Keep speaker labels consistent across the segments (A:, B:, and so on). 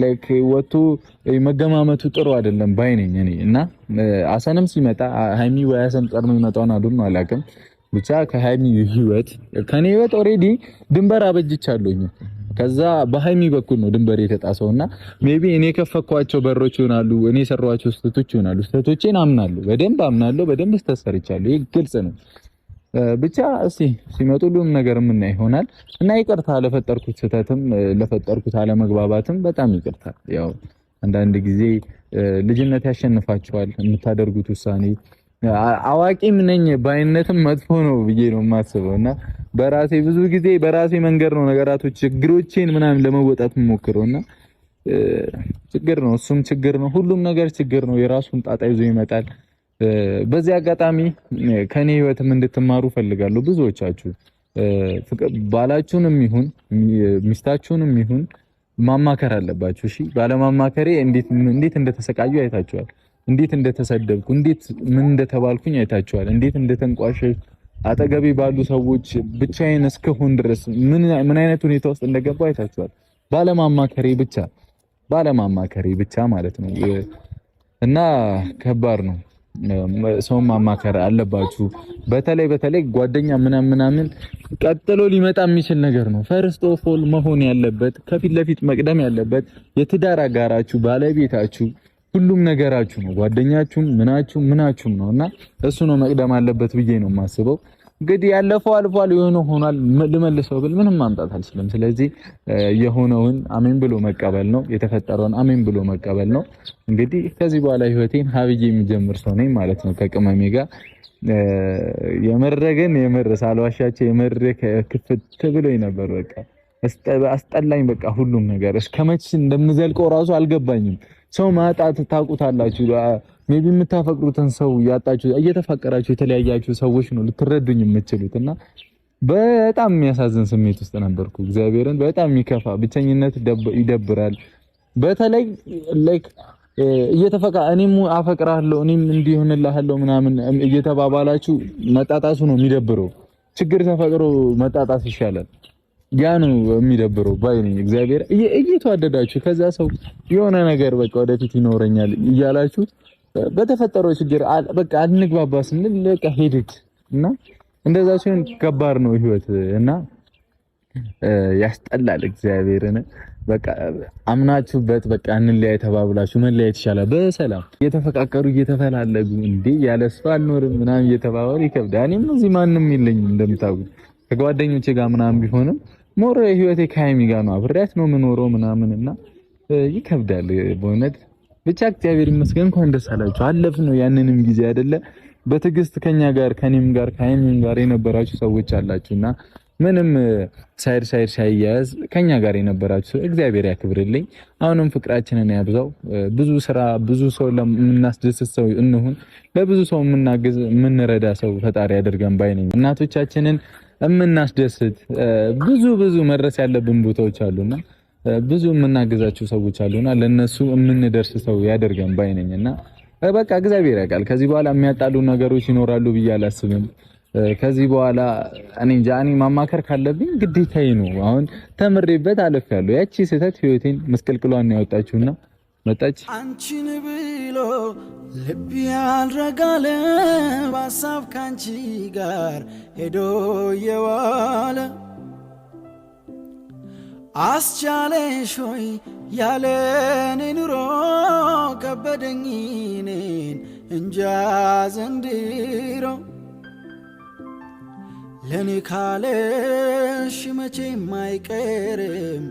A: ላይክ ወጡ መገማመቱ ጥሩ አይደለም ባይነኝ እኔ እና አሰንም ሲመጣ ሃይሚ ወይ አሰን ቀርሞ ይመጣውን አዱን አላውቅም ብቻ ከሃይሚ ህይወት ከኔ ህይወት ኦሬዲ ድንበር አበጅቻለሁኝ ከዛ በሃይሚ በኩል ነው ድንበር የተጣሰውና ሜቢ እኔ ከፈኳቸው በሮች ይሆናሉ እኔ ሰራዋቸው ስህተቶች ይሆናሉ ስህተቶቼን አምናለሁ በደንብ ተሰርቻለሁ ይሄ ግልጽ ነው ብቻ እስቲ ሲመጡሉም ነገር ምን ይሆናል እና ይቅርታ ለፈጠርኩት ስህተትም ለፈጠርኩት አለመግባባትም በጣም ይቅርታ ያው አንዳንድ ጊዜ ልጅነት ያሸንፋቸዋል የምታደርጉት ውሳኔ አዋቂም ነኝ ባይነትም መጥፎ ነው ብዬ ነው የማስበውና በራሴ ብዙ ጊዜ በራሴ መንገድ ነው ነገራቶች ችግሮቼን ምናምን ለመወጣት የምሞክረውና ችግር ነው እሱም ችግር ነው ሁሉም ነገር ችግር ነው የራሱን ጣጣ ይዞ ይመጣል በዚህ አጋጣሚ ከኔ ህይወትም እንድትማሩ ፈልጋለሁ ብዙዎቻችሁ ባላችሁንም ይሁን ሚስታችሁንም ይሁን ማማከር አለባችሁ እሺ ባለማማከሬ እንዴት እንደተሰቃዩ አይታችኋል እንዴት እንደተሰደብኩ እንዴት ምን እንደተባልኩኝ አይታችኋል እንዴት እንደተንቋሸሽ አጠገቤ ባሉ ሰዎች ብቻዬን እስከሆን ድረስ ምን አይነት ሁኔታ ውስጥ እንደገባው አይታችኋል ባለማማከሬ ብቻ ማለት ነው እና ከባድ ነው ሰው ማማከር አለባችሁ በተለይ ጓደኛ ምናምን ቀጥሎ ሊመጣ የሚችል ነገር ነው ፈርስት ኦፍ ኦል መሆን ያለበት ከፊት ለፊት መቅደም ያለበት የትዳር አጋራችሁ ባለቤታችሁ ሁሉም ነገራችሁ ነው ጓደኛችሁም ምናችሁም ነውና እሱ ነው መቅደም አለበት ብዬ ነው የማስበው እንግዲህ ያለፈው አልፏል የሆነ ሆኗል ልመልሰው ብል ምንም ማምጣት አልችልም ስለዚህ የሆነውን አሜን ብሎ መቀበል ነው የተፈጠረውን አሜን ብሎ መቀበል ነው እንግዲህ ከዚህ በኋላ ህይወቴን ሀብዬ የሚጀምር ሰው ነኝ ማለት ነው ከቅመሜ ጋር የመር ሳልዋሻቸው የመር ክፍት ብሎኝ ነበር በቃ አስጠላኝ በቃ ሁሉም ነገር እስከመቼ እንደምዘልቀው ራሱ አልገባኝም ሰው ማጣት ታውቁታላችሁ ሜቢ የምታፈቅሩትን ሰው ያጣችሁ እየተፋቀራችሁ የተለያያችሁ ሰዎች ነው ልትረዱኝ የምትችሉትና በጣም የሚያሳዝን ስሜት ውስጥ ነበርኩ እግዚአብሔርን በጣም የሚከፋ ብቸኝነት ይደብራል በተለይ ላይክ እኔም አፈቅራለሁ እኔም እንዲሆንልሃለሁ ምናምን እየተባባላችሁ መጣጣሱ ነው የሚደብረው ችግር ተፈቅሮ መጣጣስ ይሻላል ያ ነው የሚደብረው ባይነኝ እግዚአብሔር እየተዋደዳችሁ ከዛ ሰው የሆነ ነገር በቃ ወደፊት ይኖረኛል እያላችሁ በተፈጠረው ችግር በቃ አንግባባ ስንል በቃ ሄድክ እና እንደዛ ሲሆን ከባድ ነው ህይወት እና ያስጠላል እግዚአብሔርን በቃ አምናችሁበት በቃ እንለያይ ተባብላችሁ መለያየት ይሻላል በሰላም እየተፈቃቀሩ እየተፈላለጉ እንዴ ያለሷ አልኖርም ምናምን እየተባባሉ ይከብዳል እኔም እዚህ ማንም የለኝም እንደምታውቁት ከጓደኞቼ ጋር ምናምን ቢሆንም ሞር ህይወቴ ከሃይሚ ጋር ነው አብሬያት ነው የምኖረው ምናምንና ይከብዳል በእውነት ብቻ እግዚአብሔር ይመስገን እንኳን ደስ አላችሁ አለፍነው ያንንም ጊዜ አይደለ በትዕግስት ከኛ ጋር ከኔም ጋር ከሃይሚም ጋር የነበራችሁ ሰዎች አላችሁና ምንም ሳይድ ሳይያዝ ከኛ ጋር የነበራችሁ እግዚአብሔር ያክብርልኝ አሁንም ፍቅራችንን ያብዛው ብዙ ሰው ለምናስደስት ሰው እንሁን ለብዙ ሰው የምናግዝ የምንረዳ ሰው ፈጣሪ ያደርገን ባይነኝ እናቶቻችንን የምናስደስት ብዙ መድረስ ያለብን ቦታዎች አሉና ብዙ የምናግዛቸው ሰዎች አሉና ለነሱ የምንደርስ ሰው ያደርገን ባይነኝና በቃ እግዚአብሔር ያውቃል ከዚህ በኋላ የሚያጣሉ ነገሮች ይኖራሉ ብዬ አላስብም ከዚህ በኋላ እኔ ማማከር ካለብኝ ግዴታዬ ነው አሁን ተምሬበት አለፍያለሁ ያቺ ስህተት ህይወቴን መስቀልቅሏን ነው ያወጣችውና መጣች
B: አንቺን ብሎ ልብ ያልረጋለ በሀሳብ ካንቺ ጋር ሄዶ የዋለ አስቻለሽ ሆይ ያለኔ ኑሮ ከበደኝ እኔን እንጃ ዘንድሮ ለኔ ካለሽ መቼም አይቀርም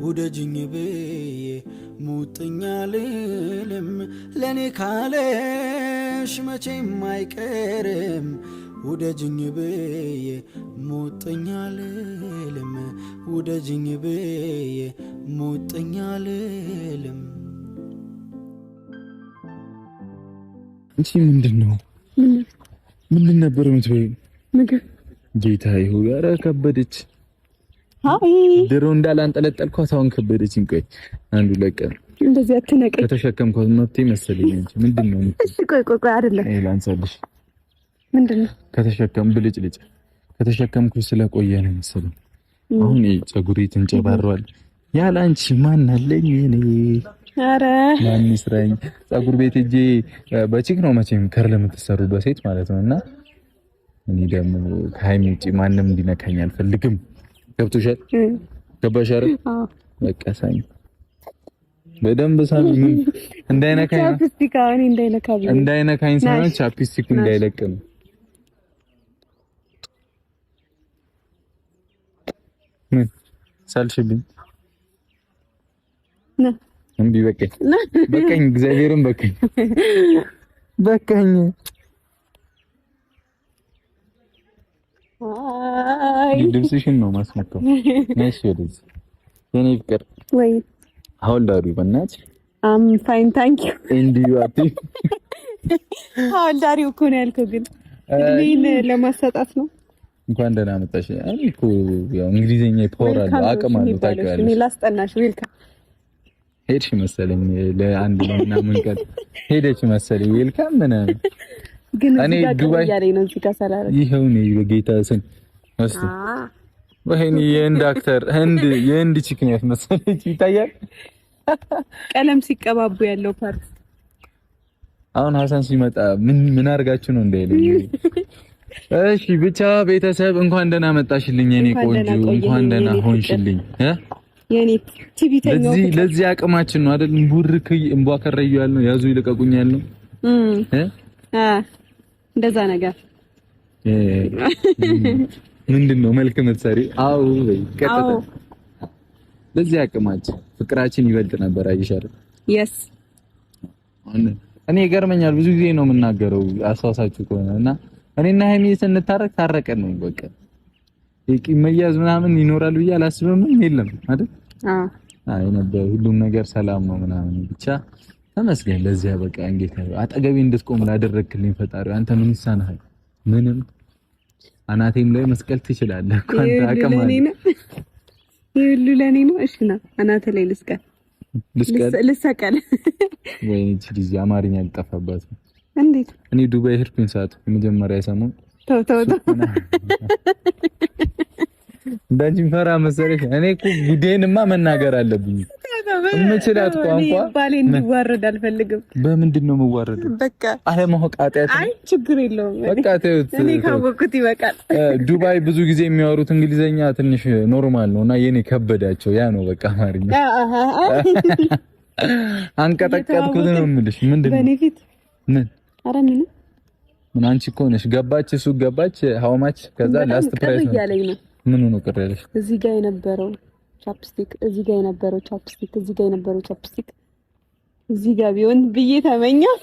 B: ውደጅኝ ብዬ ሙጥኛ ልልም ለኔ ካለሽ መቼም አይቀርም ውደጅኝ ብዬ ሙጥኛ ልልም ውደጅኝ ብዬ ሙጥኛ ልልም
A: እንቺ ምንድነው ምን ነበር የምትበይው
C: ምግብ
A: ጌታዬ ሆይ ኧረ ከበደች ድሮ እንዳላንጠለጠልኳት አሁን ከበደችኝ ቆይ አንዱ ለቀን
C: እንደዚህ አትነቀኝ
A: ከተሸከምኳት መብቴ መሰለኝ እንጂ ምንድነው
C: እሺ ቆይ አይደለም
A: ላንሳልሽ
C: ምንድነው
A: ብልጭልጭ ከተሸከምኩ ስለቆየ ነው መሰለኝ አሁን ፀጉሬ ተንጨባሯል ያላንቺ ማን አለኝ እኔ?
C: ኧረ
A: ማን ይስራኝ? ፀጉር ቤት ሂጄ በቺክ ነው መቼም ከርል የምትሰሩ በሴት ማለት ነውና እኔ ደግሞ ከሀይሚ ውጪ ማንም እንዲነካኝ አልፈልግም። ገብቶሻል? ገባሽ አይደል? በቃ ሳሚ በደንብ ሳሚ ምን እንዳይነካኝ እንዳይነካኝ ሳይሆን ቻፕስቲኩ እንዳይለቅ ነው። ምን ሳልሽብኝ
C: ነ
A: እምቢ በቃኝ እግዚአብሔርን በቃኝ
C: አይ
A: ልብስሽን ነው ማስመጣው ነሽ ወደዚህ የኔ ፍቅር
C: ወይ
A: How old are you በእናትሽ?
C: I'm fine thank you
A: and you are
C: How old are you እኮ ነው ያልከው ግን እኔን ለማሰጣት ነው።
A: እንኳን ደህና መጣሽ። እኔ እኮ ያው እንግሊዘኛ ፓወር አለ አቅም አለ ታውቂያለሽ።
C: እኔ ላስጠናሽ ዌልካም
A: ሄድሽ መሰለኝ ለአንድ ምናምን ቀን ሄደች መሰለኝ ዌልካም ምናምን
C: ግን
A: እኔ ዱባይ
C: ያለኝ ነው እዚህ ጋር ሰላረ
A: ይሄው ነው በጌታ ስም ወስቲ ወይኔ የህንድ አክተር የህንድ ቺክን ያስመሰለች ይታያል።
C: ቀለም ሲቀባቡ ያለው ፓርት
A: አሁን ሀሰን ሲመጣ ምን አርጋችሁ ነው እንዳይለኝ። እሺ ብቻ ቤተሰብ እንኳን ደህና መጣሽልኝ የኔ ቆንጆ፣ እንኳን ደህና ሆንሽልኝ።
C: የኔ ቲቪተኛው
A: ለዚህ አቅማችን ነው አይደል? ቡርክይ እንቧከረዩ ያልነው ያዙ ይልቀቁኝ ያልነው
C: እንደዛ ነገር
A: ምንድነው መልክ መትሰሪ? አው ቀጥታ ለዚህ አቅማችን ፍቅራችን ይበልጥ ነበር። አይሻል
C: yes
A: እኔ ይገርመኛል ብዙ ጊዜ ነው የምናገረው አሳሳችሁ ከሆነና እኔና ሀይሚ ስንታረቅ ታረቀን ነው በቃ የቂም መያዝ ምናምን ይኖራል ብዬ አላስብም። የለም አይደል? አይ ነበር ሁሉም ነገር ሰላም ነው ምናምን ብቻ ተመስገን። ለዚያ በቃ እንጌታ አጠገቤ እንድትቆም ላደረክልኝ ፈጣሪ አንተ ምን ይሳናል? ምንም አናቴም ላይ መስቀል ትችላለህ እኮ አንተ አቅም አለ። ይሁሉ ለኔ ነው። እሺ ና አናቴ ላይ ልሰቀል ወይ እንጂ ልጅ አማርኛ ልጠፋባት
C: እንዴት?
A: እኔ ዱባይ ሄድኩኝ ሰዓት የመጀመሪያ ሰሞን
C: ተው
A: እንዳንቺ ፈራ መሰለሽ። እኔ እኮ ጉዴንማ መናገር አለብኝ። እምችላት ቋንቋ
C: ባሌ እንዲዋረድ አልፈልግም።
A: በምንድን ነው የምዋረደው? በቃ አለማወቅ ኃጢአት።
C: አይ ችግር የለውም።
A: በቃ ተውት።
C: እኔ ካወቅኩት ይበቃል።
A: ዱባይ ብዙ ጊዜ የሚያወሩት እንግሊዘኛ ትንሽ ኖርማል ነውና የኔ ከበዳቸው። ያ ነው በቃ አማርኛ አንቀጠቀጥኩት ነው የምልሽ። ምንድን ነው በኔ ፊት ምን አንቺ እኮ ነሽ ገባች፣ እሱ ገባች። ሀውማች ከዛ ላስት ፕራይስ ነው። ምን ነው ቅር ያለሽ?
C: እዚህ ጋር የነበረው ቻፕስቲክ እዚህ ጋር የነበረው ቻፕስቲክ እዚህ ጋር የነበረው ቻፕስቲክ እዚህ ጋር ቢሆን ብዬ ተመኘው።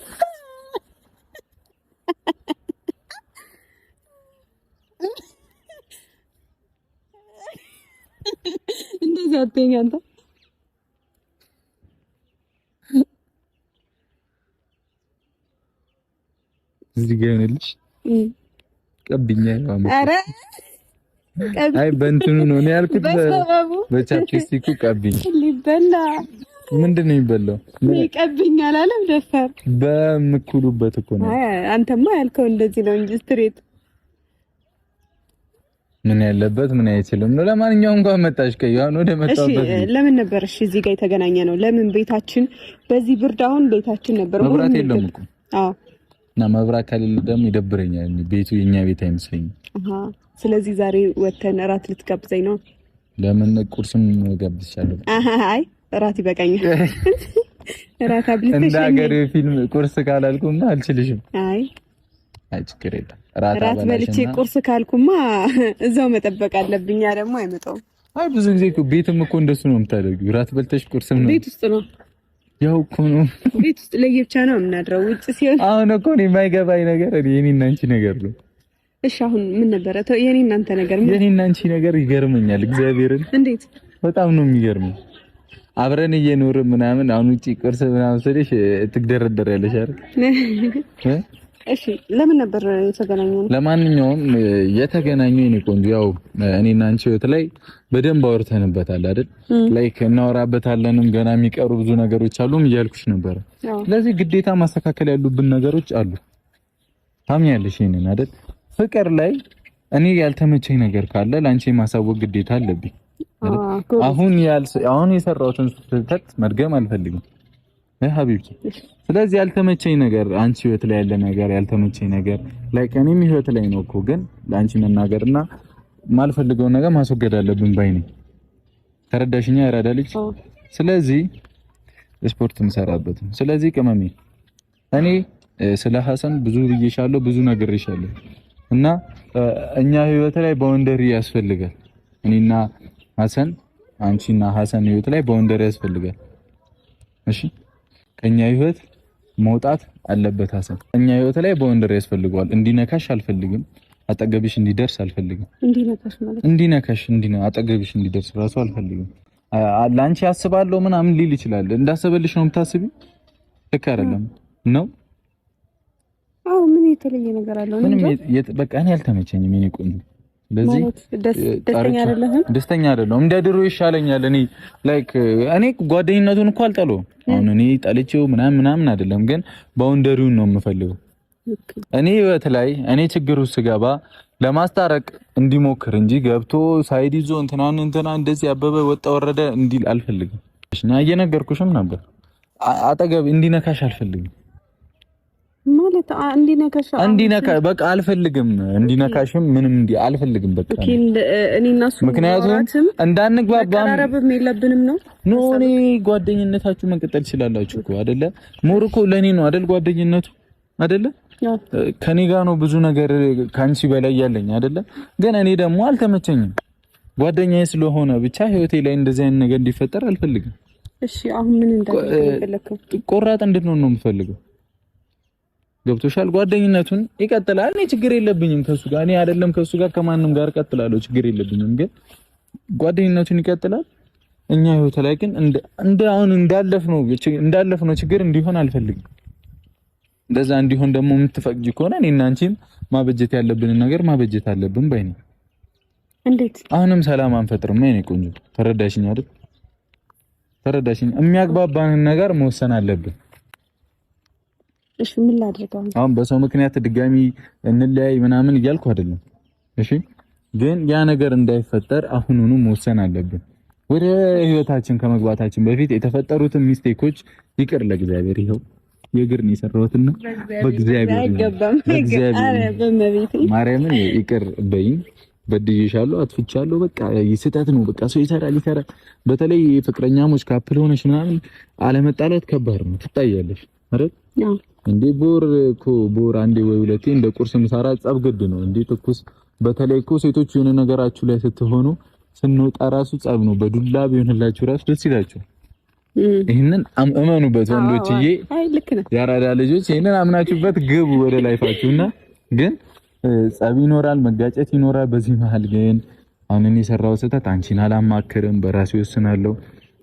C: እንደዚህ አትይኝ አንተ።
A: እዚህ ጋር ይሆንልሽ ቀብኛ ነው።
C: አረ
A: አይ በእንትኑ ነው እኔ ያልኩት በቻፕስቲኩ ቀብኝ።
C: ሊበላ
A: ምንድን ነው የሚበላው?
C: ቀብኝ አላለም ደፋር
A: በምኩሉበት እኮ ነው።
C: አይ አንተማ ያልከው እንደዚህ ነው እንጂ ስትሬት
A: ምን ያለበት ምን አይችልም ነው። ለማንኛውም እንኳን መጣሽ ከዩ አሁን ወደ መጣበት።
C: እሺ ለምን ነበር እሺ እዚህ ጋር የተገናኘ ነው? ለምን ቤታችን በዚህ ብርድ አሁን ቤታችን ነበር
A: መብራት የለም እኮ።
C: አዎ
A: እና መብራት ከሌለ ደግሞ ይደብረኛል። ቤቱ የኛ ቤት አይመስለኝም።
C: ስለዚህ ዛሬ ወተን እራት ልትጋብዘኝ ነው?
A: ለምን ቁርስም ጋብዝሻለሁ።
C: አይ እራት ይበቃኛል። እራት አብልተሽ
A: እንደ ሀገር ፊልም ቁርስ ካላልኩማ አልችልሽም።
C: አይ
A: ችግር የለም።
C: እራት በልቼ ቁርስ ካልኩማ እዛው መጠበቅ አለብኝ። ያ ደግሞ አይመጣውም።
A: አይ ብዙ ጊዜ እኮ ቤትም እኮ እንደሱ ነው የምታደርጊው። እራት በልተሽ ቁርስም ነው
C: ቤት ውስጥ ነው።
A: ያው እኮ ነው
C: ቤት ውስጥ ለየብቻ ነው የምናድረው። ውጭ ሲሆን አሁን
A: እኮ ነው የማይገባኝ ነገር የኔና አንቺ ነገር ነው።
C: እሺ አሁን ምን ነበረ? የኔ እናንተ ነገር ምን?
A: የኔና አንቺ ነገር ይገርመኛል። እግዚአብሔርን
C: እንዴት
A: በጣም ነው የሚገርመው። አብረን እየኖርን ምናምን አሁን ውጪ ቁርስ ምናምን ስለሽ ትግደረደሪያለሽ አይደል?
C: እሺ ለምን ነበር የተገናኘው?
A: ለማንኛውም የተገናኘው የኔ ቆንጆ ያው እኔና አንቺ ህይወት ላይ በደንብ አውርተንበታል አይደል? ላይክ እናወራበታለንም ገና የሚቀሩ ብዙ ነገሮች አሉም እያልኩሽ ነበር። ስለዚህ ግዴታ ማስተካከል ያሉብን ነገሮች አሉ። ታምኛለሽ ይሄንን አይደል? ፍቅር ላይ እኔ ያልተመቸኝ ነገር ካለ ላንቺ ማሳወቅ ግዴታ አለብኝ አሁን የሰራሁትን ስህተት መድገም አልፈልግም ሀቢብቲ። ስለዚህ ያልተመቸኝ ነገር አንቺ ህይወት ላይ ያለ ነገር ያልተመቸኝ ነገር ላይክ እኔም ህይወት ላይ ነው እኮ ግን ለአንቺ መናገርና ማልፈልገው ነገር ማስወገድ አለብን ባይ ነኝ። ተረዳሽኛ? ያራዳ ልጅ። ስለዚህ ስፖርት እንሰራበት። ስለዚህ ቅመሜ እኔ ስለ ሐሰን ብዙ ብዬሻለሁ፣ ብዙ ነግሬሻለሁ እና እኛ ህይወት ላይ ባውንደሪ ያስፈልጋል። እኔና ሐሰን አንቺና ሐሰን ህይወት ላይ ባውንደሪ ያስፈልጋል። እሺ ከኛ ህይወት መውጣት አለበት ሐሰን። እኛ ህይወት ላይ ባውንደሪ ያስፈልገዋል። እንዲነካሽ አልፈልግም። አጠገብሽ እንዲደርስ አልፈልግም። እንዲነካሽ አጠገብሽ እንዲደርስ ራሱ አልፈልግም። ላንቺ አስባለሁ ምናምን ሊል ይችላል። እንዳሰበልሽ ነው የምታስቢው። ልክ አይደለም ነው።
C: አዎ ምን የተለየ ነገር አለው?
A: ምንም በቃ እኔ አልተመቸኝም የኔ ቆንጆ። ስለዚህ ደስተኛ አይደለሁም። እንደ ድሮ ይሻለኛል። እኔ ላይክ እኔ ጓደኝነቱን እኮ አልጠለውም። አሁን እኔ ጠልቼው ምናምን አይደለም፣ ግን ባውንደሪውን ነው የምፈልገው። እኔ ህይወት ላይ እኔ ችግር ውስጥ ስገባ ለማስታረቅ እንዲሞክር እንጂ ገብቶ ሳይድ ይዞ እንትና እንደዚህ አበበ ወጣ ወረደ እንዲል አልፈልግም። እና እየነገርኩሽም ነበር አጠገብ እንዲነካሽ አልፈልግም። ማለት እንዲነካ በቃ አልፈልግም። እንዲነካሽም ምንም አልፈልግም። በቃ
C: እኔና እሱ
A: ምክንያቱም እንዳንግባባም
C: አረብም የለብንም ነው
A: ኖ እኔ ጓደኝነታችሁ መቀጠል ይችላልላችሁ እኮ አይደለ? ሞር እኮ ለኔ ነው አይደል ጓደኝነቱ አይደለ? ከኔ ጋር ነው ብዙ ነገር ካንቺ በላይ ያለኝ አይደለ? ግን እኔ ደግሞ አልተመቸኝም። ጓደኛዬ ስለሆነ ብቻ ህይወቴ ላይ እንደዚህ አይነት ነገር እንዲፈጠር አልፈልግም።
C: እሺ አሁን ምን እንዳደረግከው
A: ቆራጥ እንድንሆን ነው የምፈልገው። ገብቶሻል? ጓደኝነቱን ይቀጥላል። እኔ ችግር የለብኝም ከሱ ጋር። እኔ አይደለም ከሱ ጋር ከማንም ጋር እቀጥላለሁ፣ ችግር የለብኝም። ግን ጓደኝነቱን ይቀጥላል። እኛ ህይወት ላይ ግን አሁን እንዳለፍነው ችግር እንዲሆን አልፈልግም። እንደዛ እንዲሆን ደግሞ የምትፈቅጂ ከሆነ እኔና አንቺም ማበጀት ያለብንን ነገር ማበጀት አለብን ባይ ነኝ።
C: እንዴት?
A: አሁንም ሰላም አንፈጥርም? እኔ ቆንጆ ተረዳሽኝ አይደል? ተረዳሽኝ? የሚያግባባንን ነገር መወሰን አለብን።
C: እሺ ምን ላድርግ?
A: አሁን በሰው ምክንያት ድጋሚ እንለያይ ምናምን እያልኩ አይደለም። እሺ ግን ያ ነገር እንዳይፈጠር አሁኑኑ መወሰን አለብን። ወደ ህይወታችን ከመግባታችን በፊት የተፈጠሩትን ሚስቴኮች ይቅር ለእግዚአብሔር ይኸው የግርን የሰራሁትና በእግዚአብሔር ማርያምን ይቅር በይኝ። በድዬሻለሁ፣ አጥፍቻለሁ። በቃ ስህተት ነው። በቃ ሰው ይሰራል። በተለይ ፍቅረኛሞች ካፕል ሆነሽ ምናምን አለመጣላት ከባድ ነው። ትጣያለሽ አይደል እንዴ? ቦር አንዴ ወይ ሁለቴ እንደ ቁርስ ምሳራ ጸብ ግድ ነው እንዴ? ትኩስ በተለይ እኮ ሴቶች የሆነ ነገራችሁ ላይ ስትሆኑ ስንወጣ ራሱ ጸብ ነው። በዱላ ቢሆንላችሁ ራሱ ደስ ይላችሁ። ይሄንን እመኑበት ወንዶችዬ፣ ያራዳ ልጆች ይሄንን አምናችሁበት ግቡ ወደ ላይፋችሁና። ግን ጸብ ይኖራል፣ መጋጨት ይኖራል። በዚህ መሀል ግን አሁን እኔ የሰራው ስህተት አንቺን አላማክርም፣ በራሴ ወስናለሁ።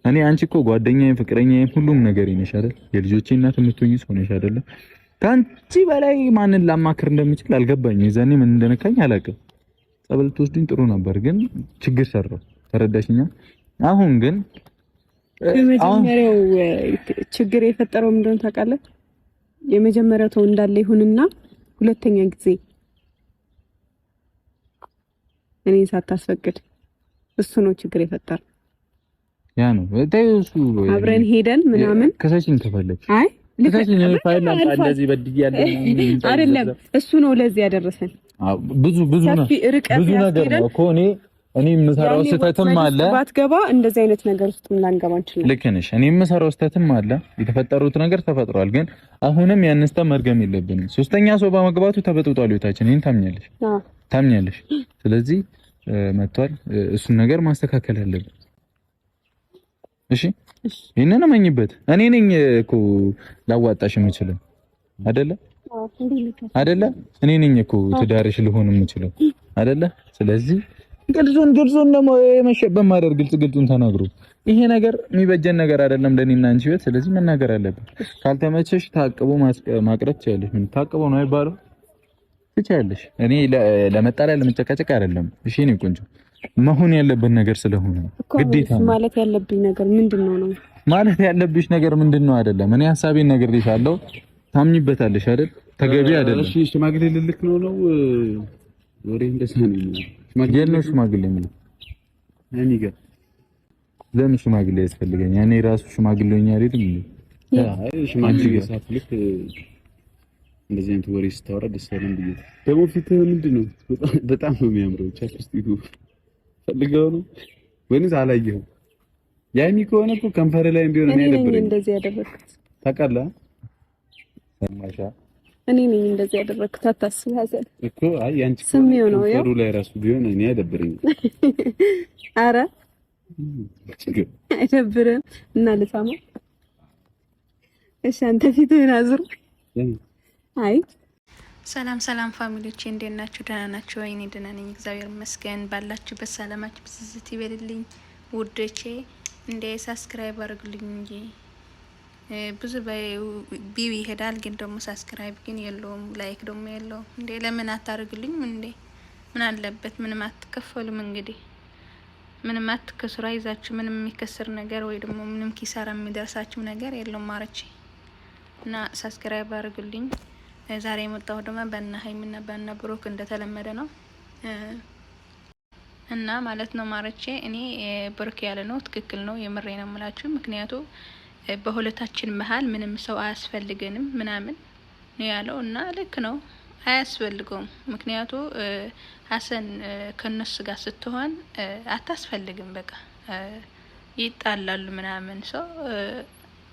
A: እኔ አንቺ እኮ ጓደኛዬ፣ ፍቅረኛዬ፣ ሁሉም ነገር ነሽ አይደል? የልጆቼ እናት የምትሆኚ ሰው ነሽ አይደል? ከአንቺ በላይ ማንን ላማክር እንደምችል አልገባኝም። የዛኔ ምን እንደነካኝ አላውቅም። ጸበል ትወስዱኝ ጥሩ ነበር፣ ግን ችግር ሰራው። ተረዳሽኛ? አሁን ግን
C: የመጀመሪያው ችግር የፈጠረው ምንድነው ታውቃለህ? የመጀመሪያው ተው እንዳለ ይሁንና ሁለተኛ ጊዜ እኔ ሳታስፈቅድ እሱ ነው ችግር የፈጠረው።
A: ያ ነው ታዩሱ
C: አብረን ሄደን ምናምን
A: ከሰሽን ተፈለች።
C: አይ
A: ለከሰሽን ፋይል አምጣ እንደዚህ በድያለሁ
C: አይደለም፣ እሱ ነው ለዚህ ያደረሰን።
A: ብዙ ነገር ነው እኮ እኔ የምሰራው ስህተትም አለ።
C: ባትገባ እንደዚህ አይነት ነገር ውስጥ ላንገባ እንችላለን።
A: ልክ ነሽ። እኔ የምሰራው ስህተትም አለ። የተፈጠሩት ነገር ተፈጥሯል። ግን አሁንም ያን ስህተት መርገም የለብንም። ሶስተኛ ሰው በመግባቱ ተበጥጧል ህይወታችን። ይሄን ታምኛለሽ? ስለዚህ መጥቷል። እሱን ነገር ማስተካከል አለብን። እሺ ይሄንን እመኝበት። እኔ ነኝ እኮ ላዋጣሽ የምችለው አይደለ? እኔ ነኝ እኮ ትዳርሽ ልሆን የምችለው አይደለ? ስለዚህ ግልጹን ደግሞ የመሸበም ማደር ግልጹን ተናግሮ ይሄ ነገር የሚበጀን ነገር አይደለም ለኔና አንቺ ህይወት። ስለዚህ መናገር አለብን። ካልተመቸሽ ታቅቦ ማቅረት ትችያለሽ። ምን ታቅቦ ነው አይባልም? ትችያለሽ። እኔ ለመጣላ ለመጨቃጨቅ አይደለም። እሺ እኔ ቆንጆ መሆን ያለበት ነገር ስለሆነ ግዴታ ነው። ማለት ያለብኝ ነገር ምንድነው ነው ማለት ያለብሽ ነገር ምንድነው? አይደለም እኔ ሐሳቤን ነግሬሻለሁ። ታምኝበታለሽ አይደል? ተገቢ አይደለም።
D: እሺ ሽማግሌ ልልክ ነው ወሬ እንደሰነ ነው።
A: ሽማግሌ ነው ለምን ሽማግሌ ያስፈልገኛል? እኔ ራሱ ሽማግሌኛ አይደለም እንዴ?
D: አይ ሽማግሌ ሳትልክ እንደዚህ አይነት ወሬ ስታወራ ደስ አይልም ብዬ ደግሞ ፊትህ ምንድነው? በጣም ነው የሚያምረው። ቻፕስቲኩ ፈልገው ነው ወይንስ አላየኸው? ያይሚ ከሆነ እኮ ከንፈር ላይ ቢሆን እኔ አይደብረኝ
C: እንደዚህ ያደረኩት
D: ታውቃለህ?
A: ሰማሻ?
C: እኔ ነኝ እንደዚህ ያደረኩት። አታስብ ሀዘን
D: እኮ አይ ያንቺ
C: ስሜው ነው
D: ከንፈሩ ላይ ራሱ ቢሆን እኔ አይደብረኝ።
C: አረ አይደብርም እና ልሳማ። እሺ አንተ ፊትህን አዙር። አይ
E: ሰላም ሰላም ፋሚሊዎቼ እንዴት ናችሁ? ደህና ናችሁ ወይ? እኔ ደህና ነኝ እግዚአብሔር ይመስገን። ባላችሁበት ሰላማችሁ ብዝዝት ይበልልኝ ውዶቼ። እንደ ሰብስክራይብ አድርጉልኝ እንጂ ብዙ ቢቢ ይሄዳል፣ ግን ደግሞ ሰብስክራይብ ግን የለውም፣ ላይክ ደግሞ የለውም። እንዴ ለምን አታርጉልኝ እንዴ? ምን አለበት? ምንም አትከፈሉም። እንግዲህ ምንም አትከስሩ፣ አይዛችሁ። ምንም የሚከስር ነገር ወይ ደግሞ ምንም ኪሳራ የሚደርሳችሁ ነገር የለውም ማረቼ እና ሰብስክራይብ አድርጉልኝ። ዛሬ የመጣው ደግሞ በእነ ሀይሚና በእነ ብሩክ እንደተለመደ ነው እና ማለት ነው ማረቼ። እኔ ብሩክ ያለ ነው ትክክል ነው፣ የምሬ ነው የምላችሁ። ምክንያቱ በሁለታችን መሀል ምንም ሰው አያስፈልገንም ምናምን ነው ያለው እና ልክ ነው፣ አያስፈልገውም። ምክንያቱ ሀሰን ከነሱ ጋር ስትሆን አታስፈልግም፣ በቃ ይጣላሉ ምናምን ሰው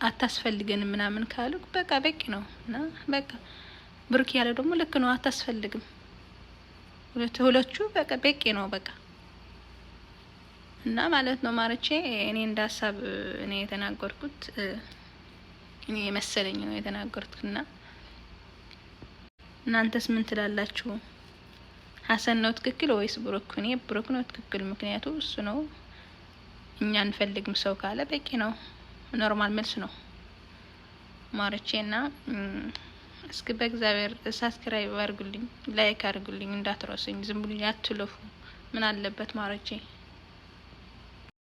E: አታስፈልገንም ምናምን ካሉ በቃ በቂ ነው እና በቃ ብሩክ ያለው ደግሞ ልክ ነው፣ አታስፈልግም። ሁለቱ በቃ በቂ ነው በቃ እና ማለት ነው ማረቼ። እኔ እንደ ሀሳብ እኔ የተናገርኩት እኔ የመሰለኝ ነው የተናገርኩት እና እናንተስ ምን ትላላችሁ? ሀሰን ነው ትክክል ወይስ ብሩክ? እኔ ብሩክ ነው ትክክል። ምክንያቱ እሱ ነው እኛ እንፈልግም ሰው ካለ በቂ ነው፣ ኖርማል መልስ ነው ማረቼ። እና እስኪ በእግዚአብሔር ሰብስክራይብ አድርጉልኝ፣ ላይክ አድርጉልኝ፣ እንዳትረሱኝ። ዝም ብሉኝ አትለፉ። ምን አለበት ማረቼ።